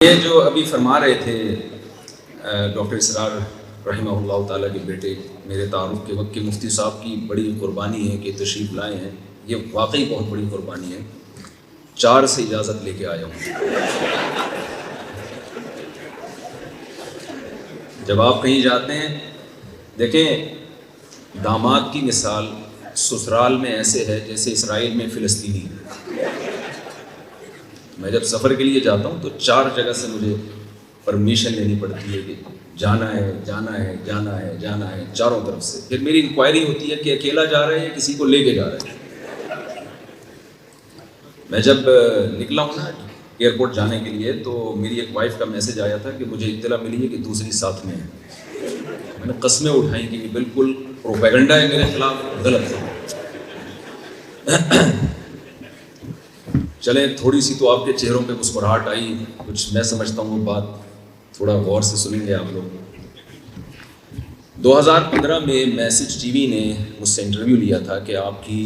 یہ جو ابھی فرما رہے تھے ڈاکٹر اسرار رحمہ اللہ تعالیٰ کے بیٹے، میرے تعارف کے وقت کے مفتی صاحب کی بڑی قربانی ہے کہ تشریف لائے ہیں. یہ واقعی بہت بڑی قربانی ہے. 4 سے اجازت لے کے آیا ہوں. جب آپ کہیں جاتے ہیں، دیکھیں داماد کی مثال سسرال میں ایسے ہے جیسے اسرائیل میں فلسطینی. میں جب سفر کے لیے جاتا ہوں تو 4 جگہ سے مجھے پرمیشن لینی پڑتی ہے کہ جانا ہے جانا ہے جانا ہے جانا ہے، چاروں طرف سے. پھر میری انکوائری ہوتی ہے کہ اکیلا جا رہا ہے یا کسی کو لے کے جا رہا ہے. میں جب نکلا ہوں نا ایئرپورٹ جانے کے لیے تو میری ایک وائف کا میسج آیا تھا کہ مجھے اطلاع ملی ہے کہ دوسری ساتھ میں ہے. میں نے قسمیں اٹھائیں کہ یہ بالکل پروپیگنڈا ہے میرے خلاف، غلط ہے. چلیں تھوڑی سی تو آپ کے چہروں پہ مسکراہٹ آئی، کچھ میں سمجھتا ہوں وہ بات تھوڑا غور سے سنیں گے آپ لوگ. 2015 میں میسج ٹی وی نے مجھ سے انٹرویو لیا تھا کہ آپ کی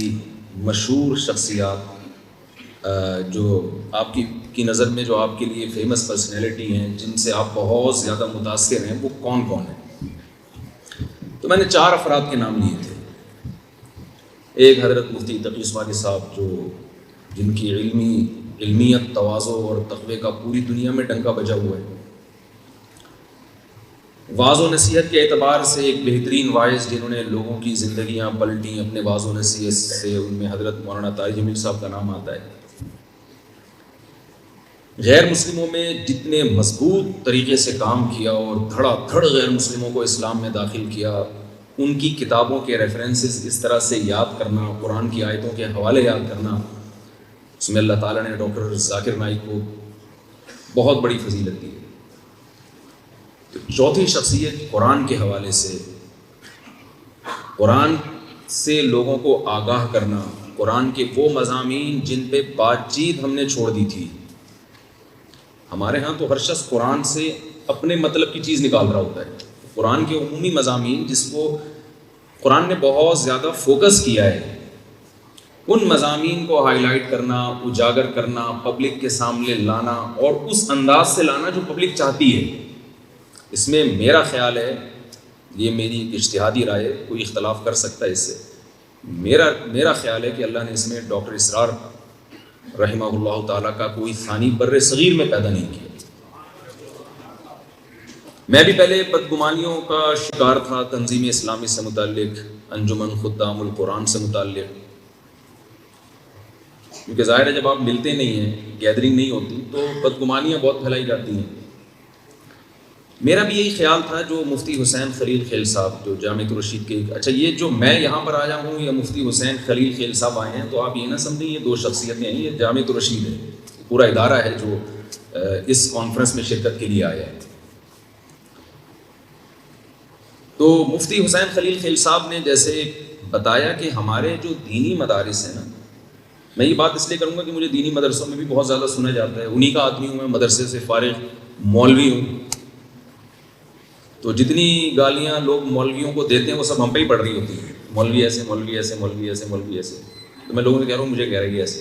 مشہور شخصیات جو آپ کی نظر میں جو آپ کے لیے فیمس پرسنالٹی ہیں، جن سے آپ بہت زیادہ متاثر ہیں، وہ کون کون ہیں. تو میں نے 4 افراد کے نام لیے تھے. ایک حضرت مفتی تقی عثمانی صاحب، جن کی علمیت، تواضع اور تقوی کا پوری دنیا میں ڈنکا بجا ہوا ہے. واعظ و نصیحت کے اعتبار سے ایک بہترین واعظ جنہوں نے لوگوں کی زندگیاں پلٹیں اپنے واعظ و نصیحت سے، ان میں حضرت مولانا طارق جمیل صاحب کا نام آتا ہے. غیر مسلموں میں جتنے مضبوط طریقے سے کام کیا اور دھڑا دھڑ غیر مسلموں کو اسلام میں داخل کیا، ان کی کتابوں کے ریفرنسز اس طرح سے یاد کرنا، قرآن کی آیتوں کے حوالے یاد کرنا، اس میں اللہ تعالیٰ نے ڈاکٹر ذاکر نائک کو بہت بڑی فضیلت دی. تو چوتھی شخصیت قرآن کے حوالے سے، قرآن سے لوگوں کو آگاہ کرنا، قرآن کے وہ مضامین جن پہ بات چیت ہم نے چھوڑ دی تھی. ہمارے ہاں تو ہر شخص قرآن سے اپنے مطلب کی چیز نکال رہا ہوتا ہے. قرآن کے عمومی مضامین جس کو قرآن نے بہت زیادہ فوکس کیا ہے، ان مضامین کو ہائی لائٹ کرنا، اجاگر کرنا، پبلک کے سامنے لانا، اور اس انداز سے لانا جو پبلک چاہتی ہے. اس میں میرا خیال ہے، یہ میری ایک اجتہادی رائے ہے، کوئی اختلاف کر سکتا ہے اس سے، میرا خیال ہے کہ اللہ نے اس میں ڈاکٹر اسرار رحمہ اللہ تعالیٰ کا کوئی ثانی بر صغیر میں پیدا نہیں کیا. میں بھی پہلے بدگمانیوں کا شکار تھا، تنظیم اسلامی سے متعلق، انجمن خدام القرآن سے متعلق، کیونکہ ظاہر ہے جب آپ ملتے نہیں ہیں، گیدرنگ نہیں ہوتی، تو بدگمانیاں بہت پھیلائی جاتی ہیں. میرا بھی یہی خیال تھا جو مفتی حسین خلیل خیل صاحب جو جامعۃ الرشید کے، اچھا یہ جو میں یہاں پر آیا ہوں یا مفتی حسین خلیل خیل صاحب آئے ہیں، تو آپ یہ نہ سمجھیں یہ 2 شخصیتیں ہیں، یہ جامعۃ الرشید ہے، پورا ادارہ ہے جو اس کانفرنس میں شرکت کے لیے آیا ہے. تو مفتی حسین خلیل خیل صاحب نے جیسے بتایا کہ ہمارے جو دینی مدارس ہیں نا، میں یہ بات اس لیے کروں گا کہ مجھے دینی مدرسوں میں بھی بہت زیادہ سنا جاتا ہے، انہی کا آدمی ہوں میں، مدرسے سے فارغ مولوی ہوں، تو جتنی گالیاں لوگ مولویوں کو دیتے ہیں وہ سب ہم پہ ہی پڑ رہی ہوتی ہیں. مولوی ایسے، مولوی ایسے، مولوی ایسے، مولوی ایسے. تو میں لوگوں سے کہہ رہا ہوں مجھے کہہ رہی ہے ایسے.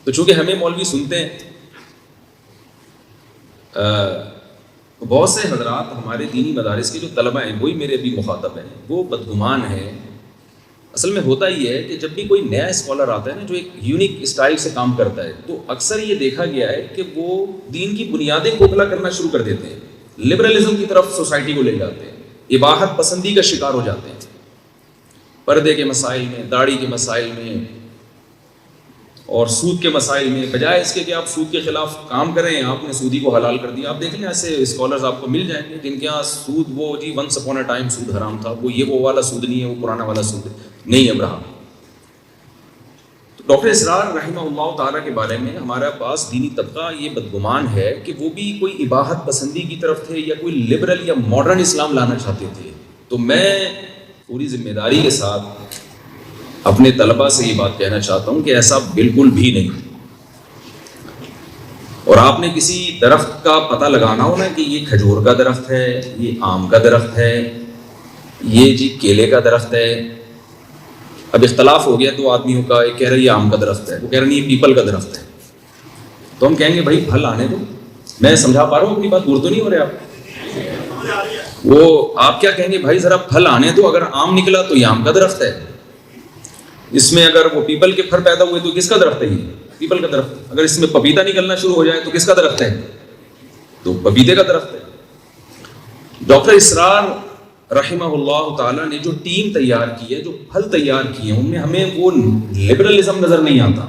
تو چونکہ ہمیں مولوی سنتے ہیں، بہت سے حضرات ہمارے دینی مدارس کے جو طلبہ ہیں، وہی میرے بھی مخاطب ہیں، وہ بدگمان ہیں. اصل میں ہوتا ہی ہے کہ جب بھی کوئی نیا اسکالر آتا ہے نا جو ایک یونیک اسٹائل سے کام کرتا ہے، تو اکثر یہ دیکھا گیا ہے کہ وہ دین کی بنیادیں کھوکھلا کرنا شروع کر دیتے ہیں، لبرلزم کی طرف سوسائٹی کو لے جاتے ہیں، اباحت پسندی کا شکار ہو جاتے ہیں. پردے کے مسائل میں، داڑھی کے مسائل میں اور سود کے مسائل میں، بجائے اس کے کہ آپ سود کے خلاف کام کریں، آپ نے سودی کو حلال کر دیا. آپ دیکھ لیں ایسے اسکالرز آپ کو مل جائیں گے جن کے یہاں سود، وہ جی ونس اپون اے ٹائم سود حرام تھا، وہ والا سود نہیں ہے، وہ پرانا والا سود نہیں اب رہا. ڈاکٹر اسرار رحمہ اللہ تعالیٰ کے بارے میں ہمارے پاس دینی طبقہ یہ بدگمان ہے کہ وہ بھی کوئی اباحت پسندی کی طرف تھے یا کوئی لبرل یا ماڈرن اسلام لانا چاہتے تھے. تو میں پوری ذمہ داری کے ساتھ اپنے طلبہ سے یہ بات کہنا چاہتا ہوں کہ ایسا بالکل بھی نہیں. اور آپ نے کسی درخت کا پتہ لگانا ہو نا کہ یہ کھجور کا درخت ہے، یہ آم کا درخت ہے، یہ جی کیلے کا درخت ہے. اب اختلاف ہو گیا 2 آدمیوں کا، ایک کہہ رہا ہے یہ آم کا درخت ہے، وہ کہہ رہا نہیں یہ پیپل کا درخت ہے. تو ہم کہیں گے بھائی پھل آنے دو. میں سمجھا پا رہا ہوں اپنی بات؟ دور تو نہیں ہو رہے آپ؟ وہ آپ کیا کہیں گے بھائی ذرا پھل آنے دو. اگر آم نکلا تو یہ آم کا درخت ہے. اس میں اگر وہ پیپل کے پھل پیدا ہوئے تو کس کا درخت ہے؟ یہ پیپل کا درخت. اگر اس میں پپیتا نکلنا شروع ہو جائے تو کس کا درخت ہے؟ تو پپیتے کا درخت ہے. ڈاکٹر اسرار رحمہ اللہ تعالیٰ نے جو ٹیم تیار کی ہے، جو پھل تیار کیے ہیں، ان میں ہمیں وہ لبرلزم نظر نہیں آتا.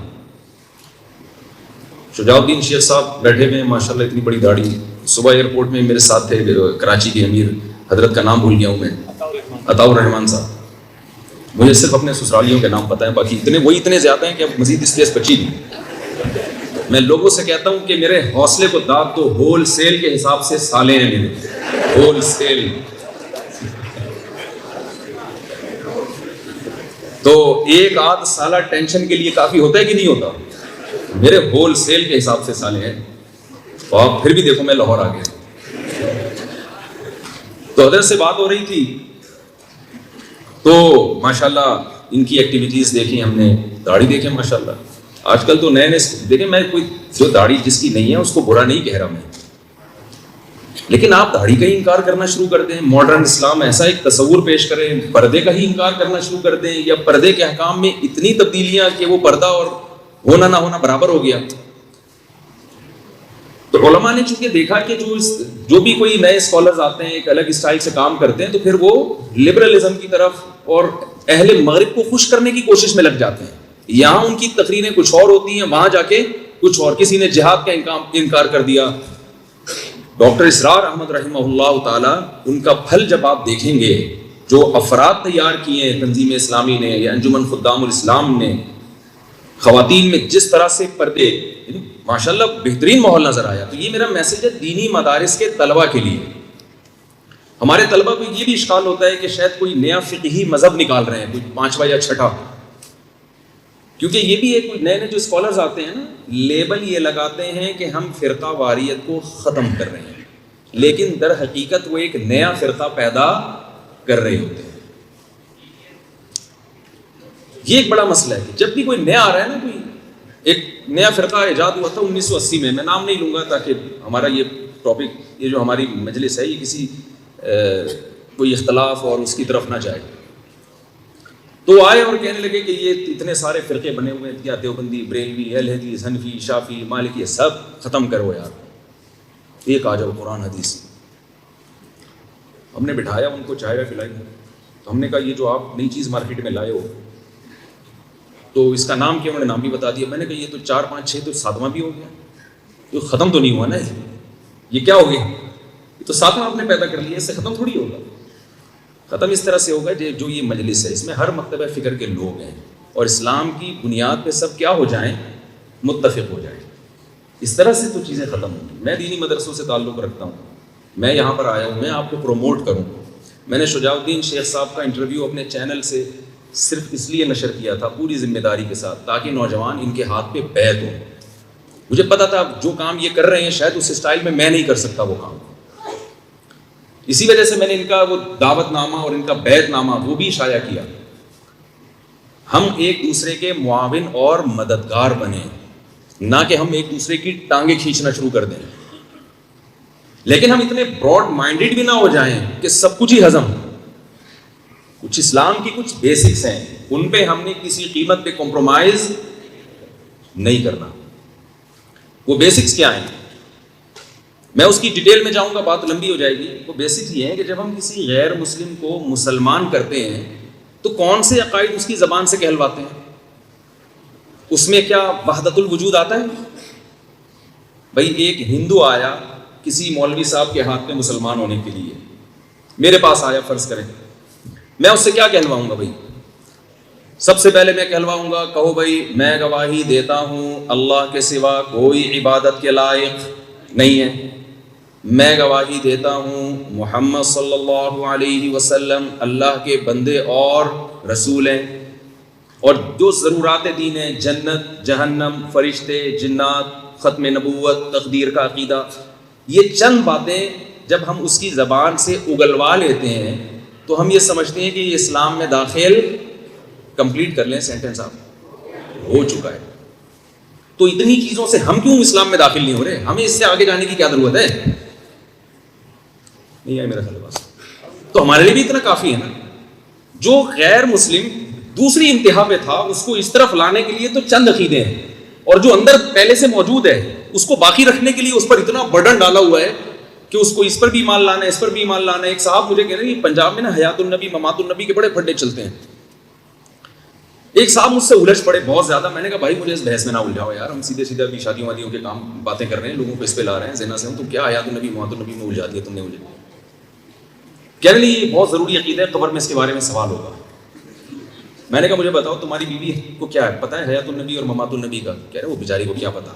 شجاع الدین شیخ صاحب بیٹھے ہوئے ہیں ماشاءاللہ، اتنی بڑی داڑھی. صبح ایئرپورٹ میں میرے ساتھ تھے کراچی کے امیر، حضرت کا نام بھول گیا ہوں میں، عطاء الرحمان صاحب. مجھے صرف اپنے سسرالیوں کے نام پتہ ہیں، باقی اتنے زیادہ ہیں کہ اب مزید اسپیس بچی نہیں. میں لوگوں سے کہتا ہوں کہ میرے حوصلے کو داد دو، ہول سیل کے حساب سے سالے ہیں میرے، ہول سیل. تو ایک آدھ سالہ ٹینشن کے لیے کافی ہوتا ہے کہ نہیں ہوتا؟ میرے ہول سیل کے حساب سے سالے ہیں. تو آپ پھر بھی دیکھو میں لاہور آ گیا. تو حضرت سے بات ہو رہی تھی تو ماشاءاللہ ان کی ایکٹیویٹیز دیکھی ہم نے، داڑھی دیکھیں ماشاءاللہ. آج کل تو نئے دیکھیں، میں کوئی جو داڑھی جس کی نہیں ہے اس کو برا نہیں کہہ رہا میں، لیکن آپ داڑھی کا ہی انکار کرنا شروع کر دیں. ماڈرن اسلام ایسا ایک تصور پیش کریں، پردے کا ہی انکار کرنا شروع کر دیں، یا پردے کے احکام میں اتنی تبدیلیاں کہ وہ پردہ اور ہونا نہ ہونا برابر ہو گیا. تو علماء نے چونکہ دیکھا کہ جو بھی کوئی نئے اسکالرز آتے ہیں ایک الگ اسٹائل سے کام کرتے ہیں، تو پھر وہ لبرلزم کی طرف اور اہل مغرب کو خوش کرنے کی کوشش میں لگ جاتے ہیں. یہاں ان کی تقریریں کچھ اور ہوتی ہیں، وہاں جا کے کچھ اور. کسی نے جہاد کا انکار کر دیا. ڈاکٹر اسرار احمد رحمہ اللہ تعالی، ان کا پھل جب آپ دیکھیں گے، جو افراد تیار کیے ہیں تنظیم اسلامی نے یا انجمن خدام الاسلام نے، خواتین میں جس طرح سے پردے، ماشاءاللہ بہترین ماحول نظر آیا. تو یہ میرا میسج ہے دینی مدارس کے طلبہ کے لیے. ہمارے طلبہ کو یہ بھی اشکال ہوتا ہے کہ شاید کوئی نیا فقہی مذہب نکال رہے ہیں، کوئی 5واں یا 6واں. کیونکہ یہ بھی ایک نئے نئے جو اسکالرز آتے ہیں نا، لیبل یہ لگاتے ہیں کہ ہم فرقہ واریت کو ختم کر رہے ہیں، لیکن در حقیقت وہ ایک نیا فرقہ پیدا کر رہے ہوتے ہیں. یہ ایک بڑا مسئلہ ہے کہ جب بھی کوئی نیا آ رہا ہے نا، کوئی ایک نیا فرقہ ایجاد ہوا تھا 1980 میں نام نہیں لوں گا تاکہ ہمارا یہ ٹاپک، یہ جو ہماری مجلس ہے، یہ کسی کوئی اختلاف اور اس کی طرف نہ جائے. تو آئے اور کہنے لگے کہ یہ اتنے سارے فرقے بنے ہوئے ہیں، کیا دیوبندی، بریلوی، اہل حدیث، حنفی، شافعی، مالکی، سب ختم کرو یار، ایک آ جاؤ قرآن حدیث. ہم نے بٹھایا ان کو، چائے پلائی. تو ہم نے کہا یہ جو آپ نئی چیز مارکیٹ میں لائے ہو، تو اس کا نام کیا؟ انہوں نے نام بھی بتا دیا. میں نے کہا یہ تو 4 5 6 تو 7واں بھی ہو گیا، تو ختم تو نہیں ہوا نا. یہ کیا ہو گیا؟ یہ تو 7واں آپ نے پیدا کر لیا، اس سے ختم تھوڑی ہوگا. ختم اس طرح سے ہوگا جو یہ مجلس ہے، اس میں ہر مکتبہ فکر کے لوگ ہیں، اور اسلام کی بنیاد پہ سب کیا ہو جائیں؟ متفق ہو جائیں. اس طرح سے تو چیزیں ختم ہوں گی. میں دینی مدرسوں سے تعلق رکھتا ہوں، میں یہاں پر آیا ہوں، میں آپ کو پروموٹ کروں. میں نے شجاع الدین شیخ صاحب کا انٹرویو اپنے چینل سے صرف اس لیے نشر کیا تھا پوری ذمہ داری کے ساتھ، تاکہ نوجوان ان کے ہاتھ پہ بیعت ہوں. مجھے پتا تھا جو کام یہ کر رہے ہیں شاید اس اسٹائل میں میں نہیں کر سکتا وہ کام. اسی وجہ سے میں نے ان کا وہ دعوت نامہ اور ان کا بیعت نامہ وہ بھی شائع کیا. ہم ایک دوسرے کے معاون اور مددگار بنیں، نہ کہ ہم ایک دوسرے کی ٹانگیں کھینچنا شروع کر دیں. لیکن ہم اتنے براڈ مائنڈڈ بھی نہ ہو جائیں کہ سب کچھ ہی ہضم. کچھ اسلام کی کچھ بیسکس ہیں، ان پہ ہم نے کسی قیمت پہ کمپرومائز نہیں کرنا. وہ بیسکس کیا ہیں؟ میں اس کی ڈیٹیل میں جاؤں گا، بات لمبی ہو جائے گی. وہ بیسکس یہ ہیں کہ جب ہم کسی غیر مسلم کو مسلمان کرتے ہیں تو کون سے عقائد اس کی زبان سے کہلواتے ہیں؟ اس میں کیا وحدت الوجود آتا ہے؟ بھائی ایک ہندو آیا کسی مولوی صاحب کے ہاتھ میں مسلمان ہونے کے لیے، میرے پاس آیا فرض کریں، میں اس سے کیا کہلواؤں گا؟ بھائی سب سے پہلے میں کہلواؤں گا، کہو بھائی میں گواہی دیتا ہوں اللہ کے سوا کوئی عبادت کے لائق نہیں ہے. میں گواہی دیتا ہوں محمد صلی اللہ علیہ وسلم اللہ کے بندے اور رسول ہیں، اور جو ضرورات دین ہیں، جنت، جہنم، فرشتے، جنات، ختم نبوت، تقدیر کا عقیدہ، یہ چند باتیں جب ہم اس کی زبان سے اگلوا لیتے ہیں تو ہم یہ سمجھتے ہیں کہ یہ اسلام میں داخل، کمپلیٹ کر لیں سینٹنس آپ، ہو چکا ہے. تو اتنی چیزوں سے ہم کیوں اسلام میں داخل نہیں ہو رہے؟ ہمیں اس سے آگے جانے کی کیا ضرورت ہے؟ نہیں ہے میرا خیال بس. تو ہمارے لیے بھی اتنا کافی ہے نا. جو غیر مسلم دوسری انتہا پہ تھا اس کو اس طرف لانے کے لیے تو چند عقیدے ہیں, اور جو اندر پہلے سے موجود ہے اس کو باقی رکھنے کے لیے اس پر اتنا برڈن ڈالا ہوا ہے کہ اس کو اس پر بھی ایمان لانا ہے, اس پر بھی ایمان لانا ہے. ایک صاحب مجھے کہہ رہے ہیں کہ پنجاب میں نا حیات النبی ممات النبی کے بڑے پھڈے چلتے ہیں. ایک صاحب مجھ سے الجھ پڑے بہت زیادہ. میں نے کہا بھائی مجھے اس بحث میں نہ الجھاؤ یار, ہم سیدھے سیدھے ابھی شادیوں وادیوں کے کام باتیں کر رہے ہیں, لوگوں کو اس پہ لا رہے ہیں زنا سے. تو کیا حیات النبی ممات النبی میں الجھا دیا تم نے مجھے؟ کہہ رہے یہ بہت ضروری عقیدہ ہے, قبر میں اس کے بارے میں سوال ہوگا. میں نے کہا مجھے بتاؤ تمہاری بیوی کو کیا ہے پتہ ہے حیات النبی اور ممات النبی کا؟ کہہ رہے وہ بیچاری کو کیا پتا.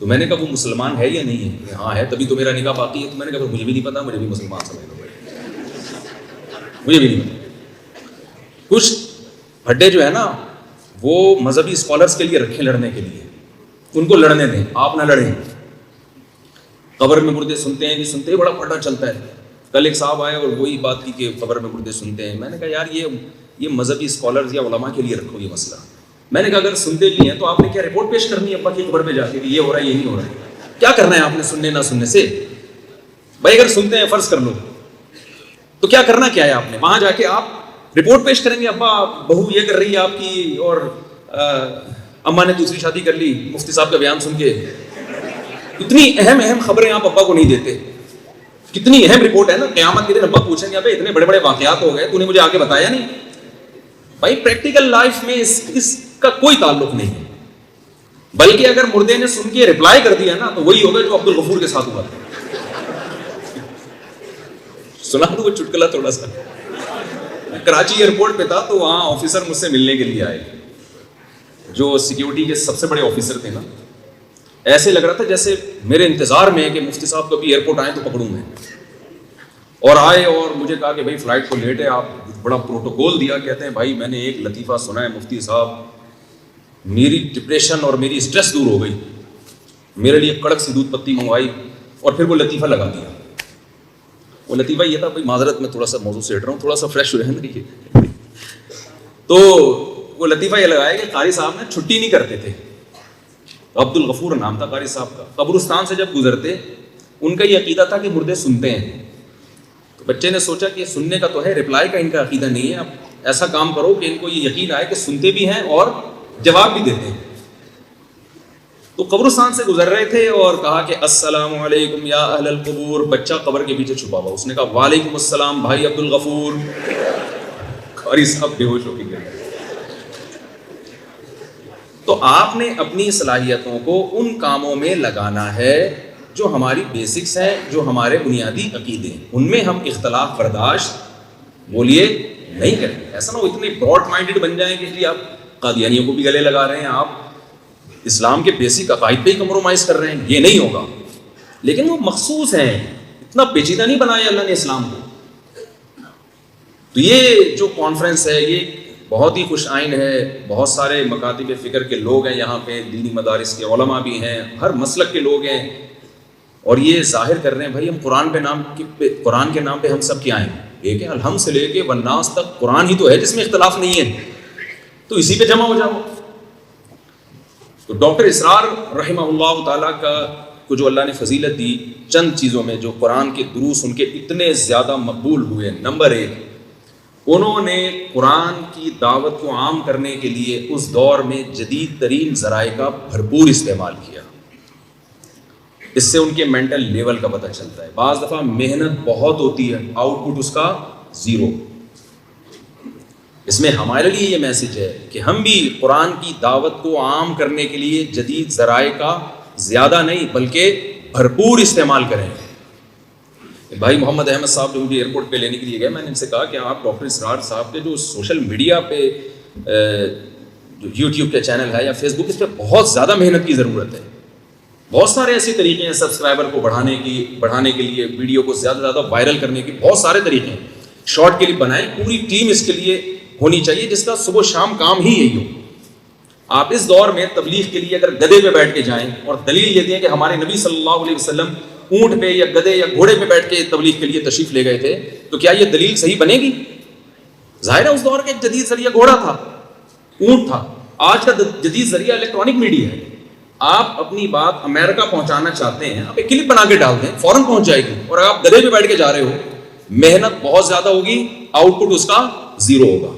تو میں نے کہا وہ مسلمان ہے یا نہیں ہے؟ ہاں ہے, تبھی تو میرا نکاح باقی ہے. تو میں نے کہا مجھے بھی نہیں پتا, مجھے بھی مسلمان سمجھ لو, مجھے بھی نہیں پتا. کچھ پھڈے جو ہے نا وہ مذہبی اسکالرس کے لیے رکھیں لڑنے کے لیے, ان کو لڑنے دیں, آپ نہ لڑیں. قبر میں مردے سنتے ہیں نہیں سنتے, بڑا پھڈا چلتا ہے. کل ایک صاحب آئے اور وہی بات کی کہ قبر میں مردے سنتے ہیں. میں نے کہا یار یہ مذہبی اسکالرز یا علماء کے لیے رکھو یہ مسئلہ. میں نے کہا اگر سنتے بھی ہیں تو آپ نے کیا رپورٹ پیش کرنی ہے ابا کی قبر پہ جا کے کہ یہ ہو رہا ہے یہ نہیں ہو رہا ہے؟ کیا کرنا ہے آپ نے سننے نہ سننے سے؟ بھائی اگر سنتے ہیں فرض کر لو تو کیا کرنا کیا ہے آپ نے؟ وہاں جا کے آپ رپورٹ پیش کریں گے ابا بہو یہ کر رہی ہے آپ کی, اور اماں نے دوسری شادی کر لی, مفتی صاحب کا بیان سن کے. اتنی اہم خبریں آپ ابا کو نہیں دیتے. کتنی اہم رپورٹ ہے نا, قیامت کے دن ابا پوچھیں گے ابے اتنے بڑے بڑے واقعات ہو گئے تو نے مجھے آگے بتایا نہیں. بھائی پریکٹیکل لائف میں اس کا کوئی تعلق نہیں ہے, بلکہ اگر مردے نے سن کے رپلائی کر دیا نا تو وہی ہوگا جو عبدالغفور کے ساتھ ہوا تھا. سنا دوں وہ چٹکلا تھوڑا سا. کراچی ایئرپورٹ پہ تھا تو وہاں آفیسر مجھ سے ملنے کے لیے آئے, جو سیکیورٹی کے سب سے بڑے آفیسر تھے نا. ایسے لگ رہا تھا جیسے میرے انتظار میں ہے کہ مفتی صاحب کبھی ایئرپورٹ آئیں تو پکڑوں میں. اور آئے اور مجھے کہا کہ بھائی فلائٹ کو لیٹ ہے, آپ بڑا پروٹوکول دیا. کہتے ہیں بھائی میں نے ایک لطیفہ سنا ہے مفتی صاحب, میری ڈپریشن اور میری اسٹریس دور ہو گئی, میرے لیے کڑک سی دودھ پتی منگوائی اور پھر وہ لطیفہ لگا دیا. وہ لطیفہ یہ تھا, بھائی معذرت میں تھوڑا سا موضوع سے ہٹ رہا ہوں, تھوڑا سا فریش ہو رہے ہیں. تو وہ لطیفہ یہ لگایا کہ قاری صاحب نے چھٹی نہیں کرتے تھے. عبدالغفور نام تھا قاری صاحب کا. قبرستان سے جب گزرتے ان کا یہ عقیدہ تھا کہ مردے سنتے ہیں. تو بچے نے سوچا کہ سننے کا تو ہے, رپلائی کا ان کا عقیدہ نہیں ہے. اب ایسا کام کرو کہ ان کو یہ یقین آئے کہ سنتے بھی ہیں اور جواب بھی دیتے ہیں. تو قبرستان سے گزر رہے تھے اور کہا کہ السلام علیکم یا اہل القبور. بچہ قبر کے پیچھے چھپا ہوا, اس نے کہا وعلیکم السلام بھائی عبدالغفور. قاری صاحب بے ہوش ہو کے گر گئے. تو آپ نے اپنی صلاحیتوں کو ان کاموں میں لگانا ہے جو ہماری بیسکس ہیں, جو ہمارے بنیادی عقیدے ہیں. ان میں ہم اختلاف برداشت بولیے نہیں کریں. ایسا نہ ہو اتنے براڈ مائنڈڈ بن جائیں کہ جی آپ قادیانیوں کو بھی گلے لگا رہے ہیں, آپ اسلام کے بیسک عقائد پہ ہی کمپرومائز کر رہے ہیں. یہ نہیں ہوگا. لیکن وہ مخصوص ہیں, اتنا پیچیدہ نہیں بنایا اللہ نے اسلام کو. تو یہ جو کانفرنس ہے یہ بہت ہی خوش آئین ہے. بہت سارے مکاتب فکر کے لوگ ہیں یہاں پہ, دینی مدارس کے علماء بھی ہیں, ہر مسلک کے لوگ ہیں, اور یہ ظاہر کر رہے ہیں بھائی ہم قرآن کے نام پہ ہم سب کیا ہیں, ایک ہے. الحمد سے لے کے والناس تک قرآن ہی تو ہے جس میں اختلاف نہیں ہے, تو اسی پہ جمع ہو جاؤ. تو ڈاکٹر اسرار رحمہ اللہ تعالیٰ کو جو اللہ نے فضیلت دی چند چیزوں میں, جو قرآن کے دروس ان کے اتنے زیادہ مقبول ہوئے. نمبر 1, انہوں نے قرآن کی دعوت کو عام کرنے کے لیے اس دور میں جدید ترین ذرائع کا بھرپور استعمال کیا. اس سے ان کے مینٹل لیول کا پتہ چلتا ہے. بعض دفعہ محنت بہت ہوتی ہے, آؤٹ پٹ اس کا 0. اس میں ہمارے لیے یہ میسج ہے کہ ہم بھی قرآن کی دعوت کو عام کرنے کے لیے جدید ذرائع کا زیادہ نہیں بلکہ بھرپور استعمال کریں. بھائی محمد احمد صاحب جو مجھے ایئرپورٹ پہ لینے کے لیے گئے, میں نے ان سے کہا کہ آپ ڈاکٹر اسرار صاحب کے جو سوشل میڈیا پہ جو یوٹیوب کے چینل ہے یا فیس بک, اس پہ بہت زیادہ محنت کی ضرورت ہے. بہت سارے ایسے طریقے ہیں سبسکرائبر کو بڑھانے کے لیے, ویڈیو کو زیادہ سے زیادہ وائرل کرنے کے بہت سارے طریقے ہیں. شارٹ کلپ بنائیں, پوری ٹیم اس کے لیے ہونی چاہیے جس کا صبح شام کام ہی یہی ہو. آپ اس دور میں تبلیغ کے لیے اگر گدھے پہ بیٹھ کے جائیں اور دلیل یہ دیں کہ ہمارے نبی صلی اللہ علیہ وسلم اونٹ پہ یا گدھے یا گھوڑے پہ بیٹھ کے تبلیغ کے لیے تشریف لے گئے تھے, تو کیا یہ دلیل صحیح بنے گی؟ ظاہر ہے اس دور کا ایک جدید ذریعہ گھوڑا تھا, اونٹ تھا. آج کا جدید ذریعہ الیکٹرانک میڈیا ہے. آپ اپنی بات امریکہ پہنچانا چاہتے ہیں, آپ ایک کلپ بنا کے ڈال دیں, فوراً پہنچ جائے گی. اور آپ گدھے پہ بیٹھ کے جا رہے ہو, محنت بہت زیادہ ہوگی, آؤٹ پٹ اس کا زیرو ہوگا.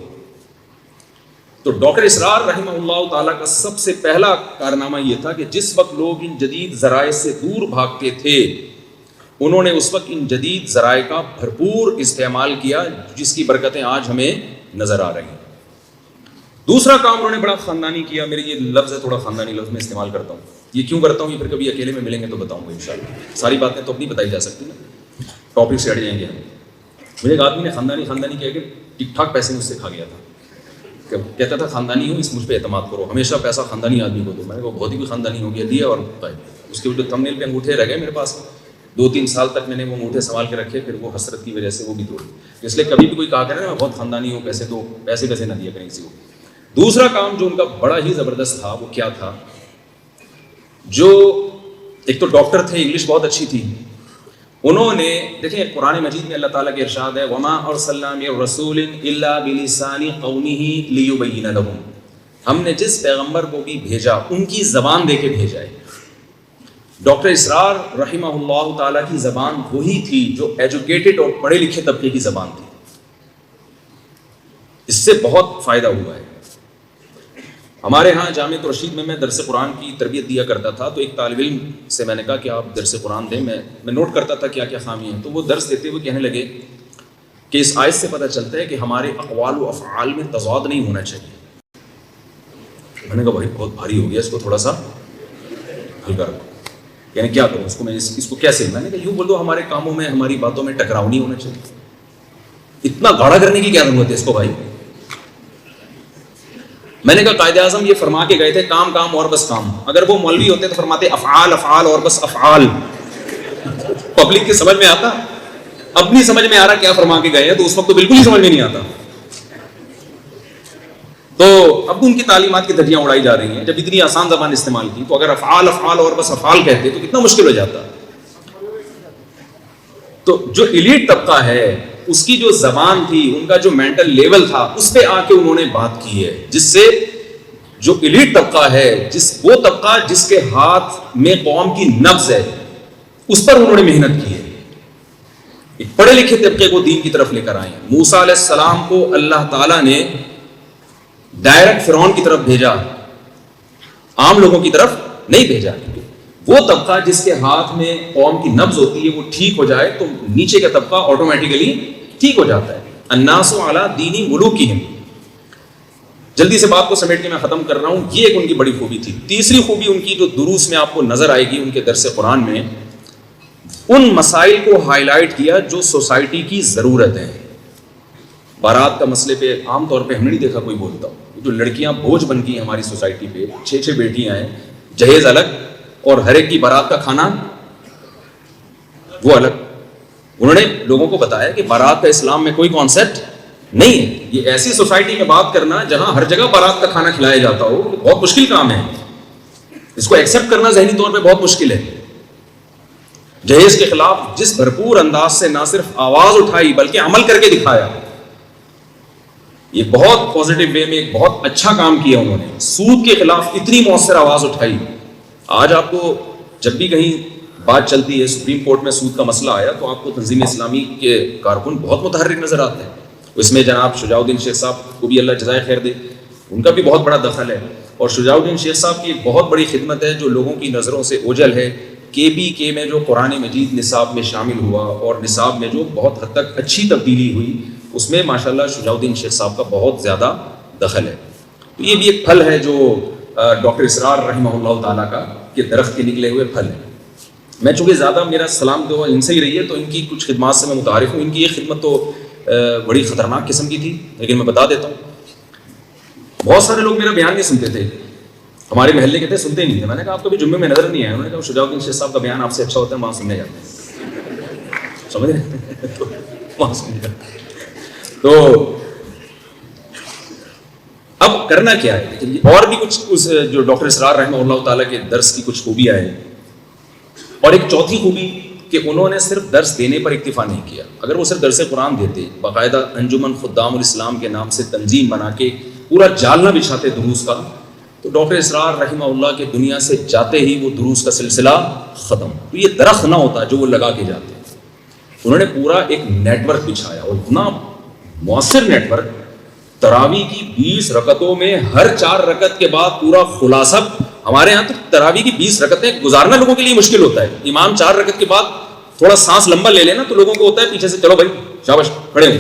تو ڈاکٹر اسرار رحمہ اللہ تعالیٰ کا سب سے پہلا کارنامہ یہ تھا کہ جس وقت لوگ ان جدید ذرائع سے دور بھاگتے تھے, انہوں نے اس وقت ان جدید ذرائع کا بھرپور استعمال کیا, جس کی برکتیں آج ہمیں نظر آ رہی ہیں. دوسرا کام انہوں نے بڑا خاندانی کیا. میرے یہ لفظ ہے تھوڑا خاندانی لفظ میں استعمال کرتا ہوں, یہ کیوں کرتا ہوں یہ پھر کبھی اکیلے میں ملیں گے تو بتاؤں گا انشاءاللہ. ساری باتیں تو اپنی بتائی جا سکتی ہیں, ٹاپک سے ہٹ جائیں گے ہم. مجھے ایک آدمی نے خاندانی کہہ کے ٹھیک ٹھاک پیسے مجھ سے کھا گیا تھا. کہتا تھا خاندانی ہوں, اس مجھ پہ اعتماد کرو, ہمیشہ پیسہ خاندانی آدمی کو دو. میں نے وہ بہت ہی کوئی خاندانی ہو گیا, دیا اور اس کے جو تھمبنیل پہ انگوٹھے رہ گئے میرے پاس, 2-3 سال تک میں نے وہ انگوٹھے سنبھال کے رکھے, پھر وہ حسرت کی وجہ سے وہ بھی توڑے. اس لیے کبھی بھی کوئی کہا کرے نا میں بہت خاندانی ہوں, پیسے دو, پیسے نہ دیا کریں کسی کو. دوسرا کام جو ان کا بڑا ہی زبردست تھا وہ کیا تھا, جو ایک تو ڈاکٹر تھے, انگلش بہت اچھی تھی. انہوں نے دیکھیں قرآن مجید میں اللہ تعالیٰ کے ارشاد ہے وما ارسلنا من رسول الا بلسان قومه ليبين لهم, ہم نے جس پیغمبر کو بھی بھیجا ان کی زبان دے کے بھیجا ہے. ڈاکٹر اسرار رحمہ اللہ تعالیٰ کی زبان وہی تھی جو ایجوکیٹڈ اور پڑھے لکھے طبقے کی زبان تھی. اس سے بہت فائدہ ہوا ہے. ہمارے ہاں جامعہ رشید میں درس قرآن کی تربیت دیا کرتا تھا, تو ایک طالب علم سے میں نے کہا کہ آپ درس قرآن دیں. میں نوٹ کرتا تھا کیا کیا خامی ہیں. تو وہ درس دیتے ہوئے کہنے لگے کہ اس آیت سے پتہ چلتا ہے کہ ہمارے اقوال و افعال میں تضاد نہیں ہونا چاہیے. میں نے کہا بھائی بہت بھاری ہو گیا, اس کو تھوڑا سا ہلکا رکھو. یعنی کیا کروں اس کو, میں اس کو کیسے, میں نے کہا یوں بول دو ہمارے کاموں میں ہماری باتوں میں ٹکراؤ نہیں ہونا چاہیے. اتنا گاڑا کرنے کی کیا ضرورت ہے اس کو بھائی. میں نے کہا قائد اعظم یہ فرما کے گئے تھے کام کام اور بس کام. اگر وہ مولوی ہوتے تو فرماتے افعال افعال اور بس افعال. پبلک کے سمجھ میں آتا, اب نہیں سمجھ میں آ رہا کیا فرما کے گئے ہیں, تو اس وقت تو بالکل ہی سمجھ میں نہیں آتا. تو اب ان کی تعلیمات کی دھجیاں اڑائی جا رہی ہیں. جب اتنی آسان زبان استعمال کی تو اگر افعال افعال اور بس افعال کہتے تو کتنا مشکل ہو جاتا. تو جو ایلیٹ طبقہ ہے اس کی جو زبان تھی, ان کا جو مینٹل لیول تھا, اس پہ آ کے انہوں نے بات کی ہے, جس سے جو ایلیٹ طبقہ ہے, وہ طبقہ جس کے ہاتھ میں قوم کی نبض ہے, اس پر انہوں نے محنت کی ہے. ایک پڑھے لکھے طبقے کو دین کی طرف لے کر آئے ہیں. موسیٰ علیہ السلام کو اللہ تعالیٰ نے ڈائریکٹ فرعون کی طرف بھیجا, عام لوگوں کی طرف نہیں بھیجا. وہ طبقہ جس کے ہاتھ میں قوم کی نبض ہوتی ہے وہ ٹھیک ہو جائے تو نیچے کا طبقہ آٹومیٹیکلی ٹھیک ہو جاتا ہے. الناس علی دین ملوکہم. جلدی سے بات کو سمیٹ کے میں ختم کر رہا ہوں. یہ ایک ان کی بڑی خوبی تھی. تیسری خوبی ان کی جو دروس میں آپ کو نظر آئے گی ان کے درس قرآن میں, ان مسائل کو ہائی لائٹ کیا جو سوسائٹی کی ضرورت ہے. بارات کا مسئلے پہ عام طور پہ ہم نے نہیں دیکھا کوئی بولتا ہو. جو لڑکیاں بوجھ بن گئی ہماری سوسائٹی پہ, 6 بیٹیاں ہیں, جہیز الگ اور ہر ایک کی بارات کا کھانا وہ الگ. انہوں نے لوگوں کو بتایا کہ بارات کا اسلام میں کوئی کانسیپٹ نہیں ہے. یہ ایسی سوسائٹی میں بات کرنا جہاں ہر جگہ بارات کا کھانا کھلایا جاتا ہو بہت مشکل کام ہے. اس کو ایکسیپٹ کرنا ذہنی طور پہ بہت مشکل ہے. جہیز کے خلاف جس بھرپور انداز سے نہ صرف آواز اٹھائی بلکہ عمل کر کے دکھایا, یہ بہت پازیٹیو وے میں ایک بہت اچھا کام کیا انہوں نے. سود کے خلاف اتنی مؤثر آواز اٹھائی. آج آپ کو جب بھی کہیں بات چلتی ہے, سپریم کورٹ میں سود کا مسئلہ آیا, تو آپ کو تنظیم اسلامی کے کارکن بہت متحرک نظر آتے ہیں. اس میں جناب شجاع الدین شیخ صاحب کو بھی اللہ جزائے خیر دے, ان کا بھی بہت بڑا دخل ہے. اور شجاع الدین شیخ صاحب کی ایک بہت بڑی خدمت ہے جو لوگوں کی نظروں سے اوجھل ہے. کے میں جو قرآن مجید نصاب میں شامل ہوا اور نصاب میں جو بہت حد تک اچھی تبدیلی ہوئی, اس میں ماشاءاللہ شجاع الدین شیخ صاحب کا بہت زیادہ دخل ہے. تو یہ بھی ایک پھل ہے جو ڈاکٹر اسرار رحمہ اللہ تعالیٰ کا کے درخت کے نکلے ہوئے پھل ہیں. میں چونکہ زیادہ میرا سلام دعا ان سے ہی رہی ہے تو ان کی کچھ خدمات سے میں متعارف ہوں. ان کی یہ خدمت تو بڑی خطرناک قسم کی تھی, لیکن میں بتا دیتا ہوں. بہت سارے لوگ میرا بیان نہیں سنتے تھے, ہمارے محلے کے تھے, سنتے نہیں تھے. میں نے کہا آپ کبھی جمعے میں نظر نہیں آئے. انہوں نے کہا شجاع الدین شیخ صاحب کا بیان آپ سے اچھا ہوتا ہے, وہاں سننے جاتے ہیں. سمجھ رہے ہیں, تو وہاں سننے جاتے ہیں. تو اب کرنا کیا ہے, اور بھی کچھ جو ڈاکٹر اسرار رحمہ اللہ تعالیٰ کے درس کی کچھ خوبیاں ہیں. اور ایک چوتھی خوبی کہ انہوں نے صرف درس دینے پر اکتفا نہیں کیا. اگر وہ صرف درس قرآن دیتے, باقاعدہ انجمن خدام الاسلام کے نام سے تنظیم بنا کے پورا جالنا بچھاتے دروس کا, تو ڈاکٹر اسرار رحمہ اللہ کے دنیا سے جاتے ہی وہ دروس کا سلسلہ ختم. تو یہ درخت نہ ہوتا جو وہ لگا کے جاتے. انہوں نے پورا ایک نیٹ ورک بچھایا اور اتنا مؤثر نیٹ ورک. تراویح کی 20 رکعتوں میں ہر 4 رکعت کے بعد پورا خلاصہ. ہمارے یہاں تو تراویح کی 20 رکعتیں گزارنا لوگوں کے لیے مشکل ہوتا ہے. امام 4 رکعت کے بعد تھوڑا سانس لمبا لے لینا تو لوگوں کو ہوتا ہے پیچھے سے چلو بھائی شاباش کھڑے ہوں,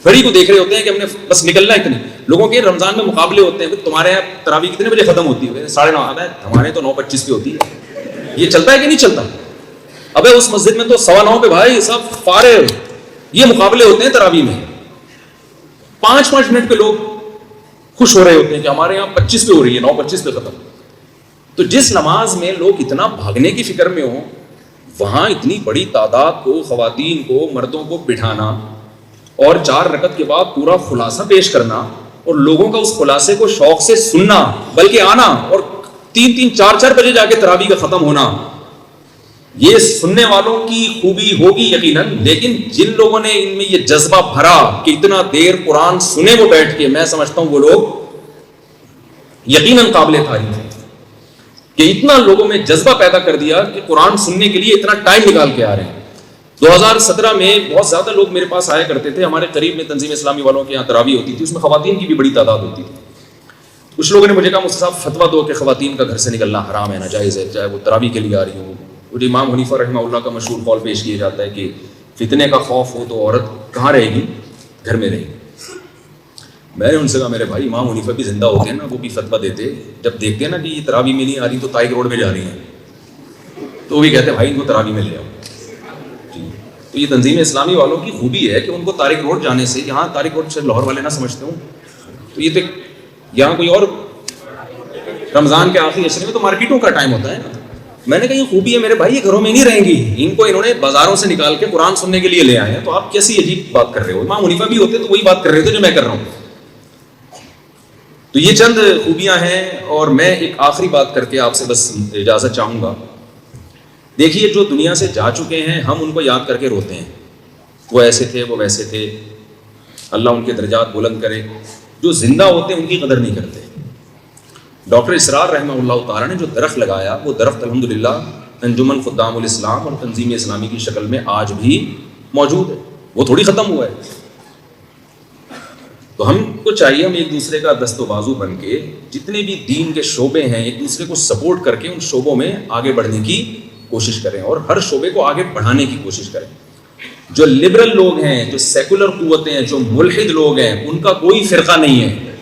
گھڑی کو دیکھ رہے ہوتے ہیں کہ ہم نے بس نکلنا ہے. اتنے لوگوں کے رمضان میں مقابلے ہوتے ہیں, تمہارے یہاں تراویح کتنے بجے ختم ہوتی ہے؟ 9:30. ہمارے تو 9:25 پہ ہوتی ہے. یہ چلتا ہے کہ نہیں چلتا؟ ابے اس مسجد میں تو 9:15 پہ بھائی سب فارغ. یہ مقابلے ہوتے ہیں تراویح میں. 5-5 منٹ پہ لوگ خوش ہو رہے ہوتے ہیں کہ ہمارے یہاں 25 پہ ہو رہی ہے, 9:25 پہ ختم. تو جس نماز میں لوگ اتنا بھاگنے کی فکر میں ہوں, وہاں اتنی بڑی تعداد کو, خواتین کو, مردوں کو بٹھانا اور 4 رکعت کے بعد پورا خلاصہ پیش کرنا اور لوگوں کا اس خلاصے کو شوق سے سننا, بلکہ آنا اور 3-3, 4-4 بجے جا کے تراویح کا ختم ہونا, یہ سننے والوں کی خوبی ہوگی یقیناً. لیکن جن لوگوں نے ان میں یہ جذبہ بھرا کہ اتنا دیر قرآن سنے وہ بیٹھ کے, میں سمجھتا ہوں وہ لوگ یقیناً قابل تعریف ہیں کہ اتنا لوگوں میں جذبہ پیدا کر دیا کہ قرآن سننے کے لیے اتنا ٹائم نکال کے آ رہے ہیں. 2017 میں بہت زیادہ لوگ میرے پاس آیا کرتے تھے. ہمارے قریب میں تنظیم اسلامی والوں کے یہاں تراویح ہوتی تھی, اس میں خواتین کی بھی بڑی تعداد ہوتی تھی. کچھ لوگوں نے مجھے کہا مفتی صاحب فتویٰ دو کہ خواتین کا گھر سے نکلنا حرام ہے, ناجائز ہے, چاہے وہ تراویح کے لیے آ رہی ہوں. مجھے امام حنیفہ رحمہ اللہ کا مشہور قول پیش کیا جاتا ہے کہ فتنے کا خوف ہو تو عورت کہاں رہے گی؟ گھر میں رہے گی. میں نے ان سے کہا میرے بھائی امام حنیفہ بھی زندہ ہوتے ہیں نا, وہ بھی فتویٰ دیتے, جب دیکھتے ہیں نا کہ یہ تراویح میں نہیں آ رہی تو تائق روڈ میں جا رہی ہیں تو وہ بھی کہتے ہیں بھائی ان کو تراویح میں لے آؤ. تو یہ تنظیم اسلامی والوں کی خوبی ہے کہ ان کو طارق روڈ جانے سے, یہاں طارق روڈ سے لاہور والے نہ سمجھتے ہوں, تو یہ تو یہاں کوئی اور رمضان کے آخری عشرے میں تو مارکیٹوں کا ٹائم ہوتا ہے نا. میں نے کہا یہ خوبی ہے میرے بھائی, یہ گھروں میں نہیں رہیں گی, ان کو انہوں نے بازاروں سے نکال کے قرآن سننے کے لیے لے آئے ہیں. تو آپ کیسی عجیب بات کر رہے ہو؟ امام حنیفہ بھی ہوتے تو وہی بات کر رہے تھے جو میں کر رہا ہوں. تو یہ چند خوبیاں ہیں. اور میں ایک آخری بات کر کے آپ سے بس اجازت چاہوں گا. دیکھیے جو دنیا سے جا چکے ہیں ہم ان کو یاد کر کے روتے ہیں, وہ ایسے تھے, وہ ویسے تھے, اللہ ان کے درجات بلند کرے. جو زندہ ہوتے ہیں ان کی قدر نہیں کرتے. ڈاکٹر اسرار رحمہ اللہ تعالیٰ نے جو درخت لگایا وہ درخت الحمدللہ انجمن خدام الاسلام اور تنظیم اسلامی کی شکل میں آج بھی موجود ہے, وہ تھوڑی ختم ہوا ہے. تو ہم کو چاہیے ہم ایک دوسرے کا دست و بازو بن کے جتنے بھی دین کے شعبے ہیں ایک دوسرے کو سپورٹ کر کے ان شعبوں میں آگے بڑھنے کی کوشش کریں اور ہر شعبے کو آگے بڑھانے کی کوشش کریں. جو لبرل لوگ ہیں, جو سیکولر قوتیں ہیں, جو ملحد لوگ ہیں, ان کا کوئی فرقہ نہیں ہے,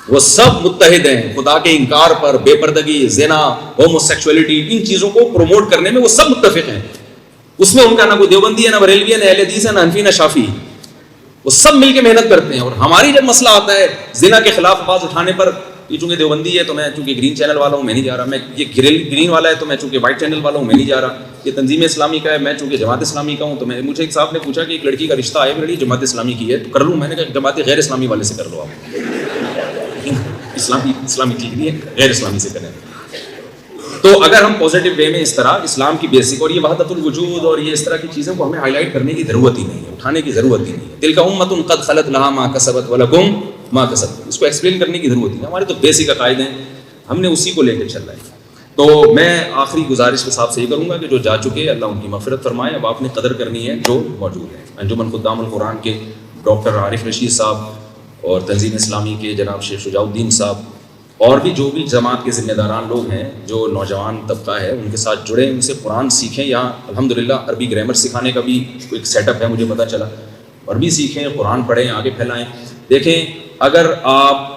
وہ سب متحد ہیں خدا کے انکار پر, بے پردگی, زنا, ہومو سیکسولیٹی, ان چیزوں کو پروموٹ کرنے میں وہ سب متفق ہیں. اس میں ان کا نہ کوئی دیوبندی ہے, نہ بریلوی ہے, نہ اہل حدیث ہے, نہ حنفی, نہ شافعی. وہ سب مل کے محنت کرتے ہیں. اور ہماری جب مسئلہ آتا ہے زنا کے خلاف آواز اٹھانے پر, یہ چونکہ دیوبندی ہے تو میں چونکہ گرین چینل والا ہوں میں نہیں جا رہا, میں یہ گرین والا ہے تو میں چونکہ وائٹ چینل والا ہوں میں نہیں جا رہا, یہ تنظیم اسلامی کا ہے میں چونکہ جماعت اسلامی کا ہوں تو میں, مجھے ایک صاحب نے پوچھا کہ ایک لڑکی کا رشتہ آئے, میری جماعت اسلامی کی ہے تو کر لوں. میں نے کہا جماعت غیر اسلامی والے سے کر لو, آپ اسلامی ٹھیک نہیں ہے, غیر اسلامی سے کریں. تو اگر ہم پازیٹیو وے میں اس طرح اسلام کی بیسک اور یہ وحدت الوجود اور یہ اس طرح کی چیزوں کو ہمیں ہائی لائٹ کرنے کی ضرورت ہی نہیں ہے, اٹھانے کی ضرورت ہی نہیں ہے. تلک امۃ قد خلت لہا ما کسبت ولکم ما کسبتم, اس کو ایکسپلین کرنے کی ضرورت ہی نہیں. ہمارے تو بیسک عقائد ہیں, ہم نے اسی کو لے کے چل رہے ہیں. تو میں آخری گزارش کے ساتھ سے یہ کروں گا کہ جو جا چکے اللہ ان کی مغفرت فرمائے. اب آپ نے قدر کرنی ہے جو موجود ہے. انجمن خدام القرآن کے ڈاکٹر عارف رشید صاحب اور تنظیم اسلامی کے جناب شیخ شجاع الدین صاحب اور بھی جو بھی جماعت کے ذمہ داران لوگ ہیں, جو نوجوان طبقہ ہے, ان کے ساتھ جڑیں, ان سے قرآن سیکھیں. یہاں الحمدللہ عربی گرامر سکھانے کا بھی ایک سیٹ اپ ہے, مجھے پتہ چلا. عربی سیکھیں, قرآن پڑھیں, آگے پھیلائیں. دیکھیں اگر آپ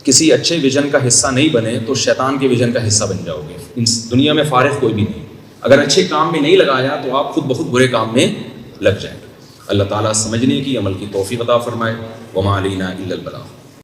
کسی اچھے ویژن کا حصہ نہیں بنے تو شیطان کے ویژن کا حصہ بن جاؤ گے. اس دنیا میں فارغ کوئی بھی نہیں. اگر اچھے کام میں نہیں لگایا تو آپ خود بخود برے کام میں لگ جائیں. اللہ تعالیٰ سمجھنے کی, عمل کی توفیق عطا فرمائے. وما علینا الا البلاغ.